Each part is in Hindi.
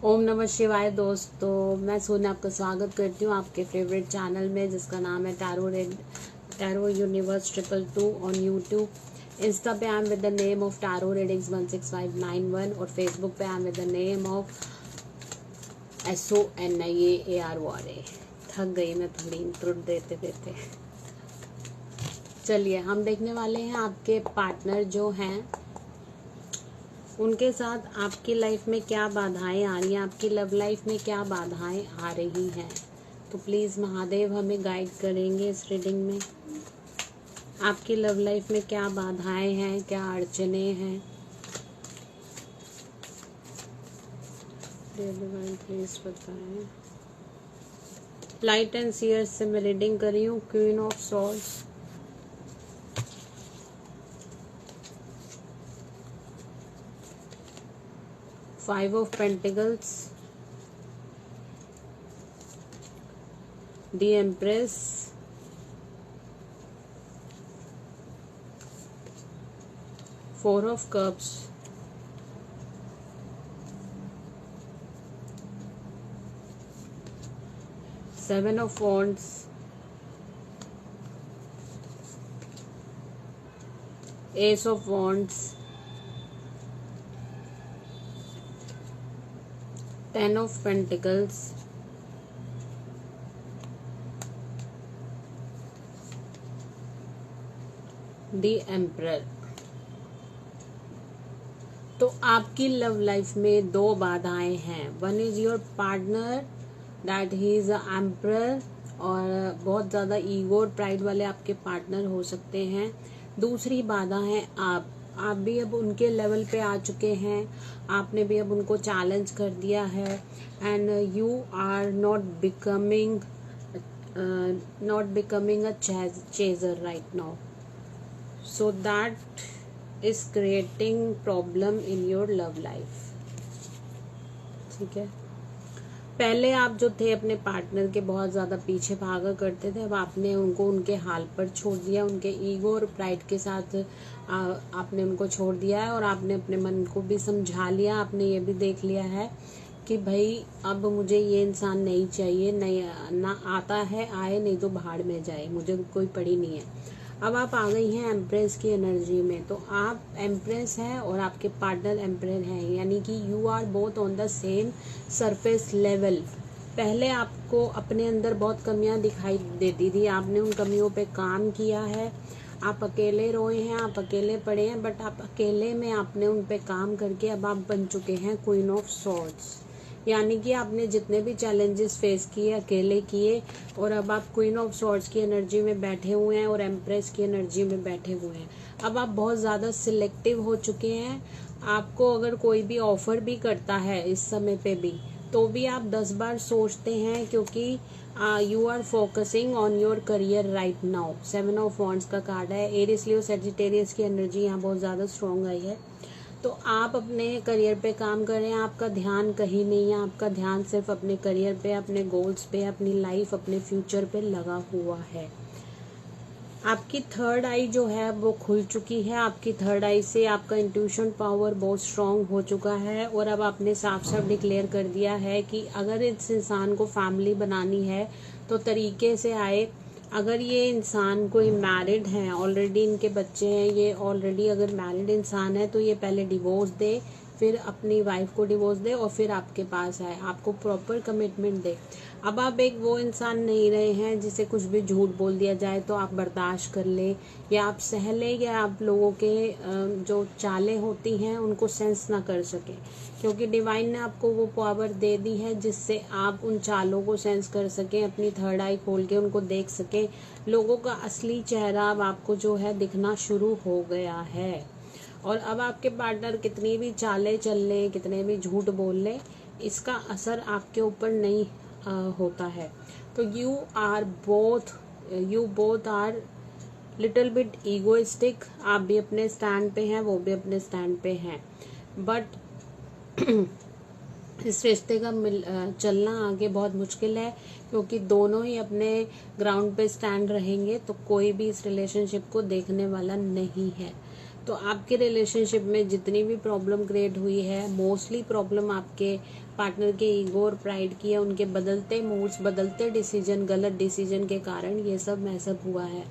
ओम नमः शिवाय दोस्तों, मैं सोना आपका स्वागत करती हूँ आपके फेवरेट चैनल में जिसका नाम है tarot universe 222 on YouTube. Insta पे I am with the name of tarot readings 16591 और फेसबुक पे I am with the name of SONIAARORA। थक गई मैं थोड़ी इंट्रो देते देते। चलिए हम देखने वाले हैं आपके पार्टनर जो हैं उनके साथ आपकी लाइफ में क्या बाधाएं आ रही हैं, आपकी लव लाइफ में क्या बाधाएं आ रही हैं। तो प्लीज़ महादेव हमें गाइड करेंगे इस रीडिंग में। आपकी लव लाइफ में क्या बाधाएं हैं, क्या अड़चने हैं। प्लीज बताएं। लाइट एंड सीयर्स से मैं रीडिंग कर रही हूँ। Queen of swords, Five of Pentacles, the Empress, Four of Cups, Seven of Wands, Ace of Wands, Ten of Pentacles, The Emperor। तो आपकी लव लाइफ में दो बाधाएं हैं। One is your partner that he is a emperor, और बहुत ज़्यादा ईगो और प्राइड वाले आपके पार्टनर हो सकते हैं। दूसरी बाधा है आप भी अब उनके लेवल पे आ चुके हैं, आपने भी अब उनको चैलेंज कर दिया है and you are not becoming a chaser right now, so that is creating problem in your love life. ठीक है, पहले आप जो थे अपने पार्टनर के बहुत ज़्यादा पीछे भागा करते थे, अब आपने उनको उनके हाल पर छोड़ दिया। उनके ईगो और प्राइड के साथ आपने उनको छोड़ दिया है और आपने अपने मन को भी समझा लिया। आपने ये भी देख लिया है कि भाई अब मुझे ये इंसान नहीं चाहिए, नहीं ना आता है आए, नहीं तो भाड़ में जाए, मुझे कोई पड़ी नहीं है। अब आप आ गई हैं एम्प्रेस की एनर्जी में। तो आप एम्प्रेस हैं और आपके पार्टनर एम्परर हैं, यानी कि you are both on the same surface level. पहले आपको अपने अंदर बहुत कमियां दिखाई देती थी, आपने उन कमियों पे काम किया है। आप अकेले रोए हैं, आप अकेले पड़े हैं, बट आप अकेले में आपने उन पे काम करके अब आप बन चुके हैं क्वीन ऑफ सॉर्ड्स। यानी कि आपने जितने भी चैलेंजेस फेस किए अकेले किए, और अब आप क्वीन ऑफ सॉर्ड्स की एनर्जी में बैठे हुए हैं और एम्प्रेस की एनर्जी में बैठे हुए हैं। अब आप बहुत ज़्यादा सिलेक्टिव हो चुके हैं। आपको अगर कोई भी ऑफर भी करता है इस समय पे भी, तो भी आप 10 बार सोचते हैं, क्योंकि you are focusing on your career right now. 7 of wands का कार्ड है। एरिस लियो सेजिटेरियस की एनर्जी यहाँ बहुत ज़्यादा स्ट्रॉन्ग आई है। तो आप अपने करियर पे काम कर रहे हैं, आपका ध्यान कहीं नहीं है, आपका ध्यान सिर्फ अपने करियर पे, अपने गोल्स पे, अपनी लाइफ, अपने फ्यूचर पे लगा हुआ है। आपकी थर्ड आई जो है वो खुल चुकी है। आपकी थर्ड आई से आपका इंट्यूशन पावर बहुत स्ट्रांग हो चुका है, और अब आपने साफ साफ डिक्लेयर कर दिया है कि अगर इस इंसान को फैमिली बनानी है तो तरीके से आए। अगर ये इंसान कोई मैरिड है, ऑलरेडी इनके बच्चे हैं, ये ऑलरेडी अगर मैरिड इंसान है तो ये पहले डिवोर्स दे, फिर अपनी वाइफ को डिवोर्स दे और फिर आपके पास आए, आपको प्रॉपर कमिटमेंट दे। अब आप एक वो इंसान नहीं रहे हैं जिसे कुछ भी झूठ बोल दिया जाए तो आप बर्दाश्त कर ले, या आप सह ले, या आप लोगों के जो चालें होती हैं उनको सेंस ना कर सके, क्योंकि डिवाइन ने आपको वो पावर दे दी है जिससे आप उन चालों को सेंस कर सकें, अपनी थर्ड आई खोल के उनको देख सकें। लोगों का असली चेहरा अब आपको जो है दिखना शुरू हो गया है। और अब आपके पार्टनर कितनी भी चालें चल लें, कितने भी झूठ बोल लें, इसका असर आपके ऊपर नहीं होता है। तो you both are little bit egoistic. आप भी अपने स्टैंड पे हैं, वो भी अपने स्टैंड पे हैं, बट इस रिश्ते का चलना आगे बहुत मुश्किल है, क्योंकि दोनों ही अपने ग्राउंड पे स्टैंड रहेंगे तो कोई भी इस रिलेशनशिप को देखने वाला नहीं है। तो आपके रिलेशनशिप में जितनी भी प्रॉब्लम क्रिएट हुई है, मोस्टली प्रॉब्लम आपके पार्टनर के ईगो और प्राइड की है। उनके बदलते मूड्स, बदलते डिसीजन, गलत डिसीजन के कारण ये सब मैसअप हुआ है।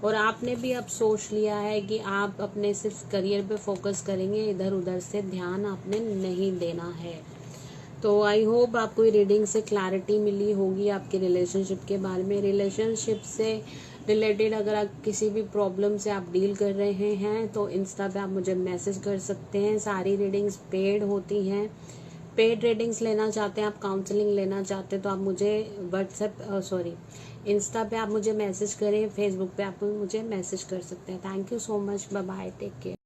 और आपने भी अब सोच लिया है कि आप अपने सिर्फ करियर पे फोकस करेंगे, इधर उधर से ध्यान आपने नहीं देना है। तो आई होप आपको ये रीडिंग से क्लैरिटी मिली होगी आपके रिलेशनशिप के बारे में। रिलेशनशिप से रिलेटेड अगर आप किसी भी प्रॉब्लम से आप डील कर रहे हैं तो इंस्टा पे आप मुझे मैसेज कर सकते हैं। सारी रीडिंग्स पेड होती हैं। पेड रीडिंग्स लेना चाहते हैं आप, काउंसलिंग लेना चाहते हैं तो आप मुझे इंस्टा पे आप मुझे मैसेज करें, फेसबुक पे आप मुझे मैसेज कर सकते हैं। Thank you so much, bye bye, take care.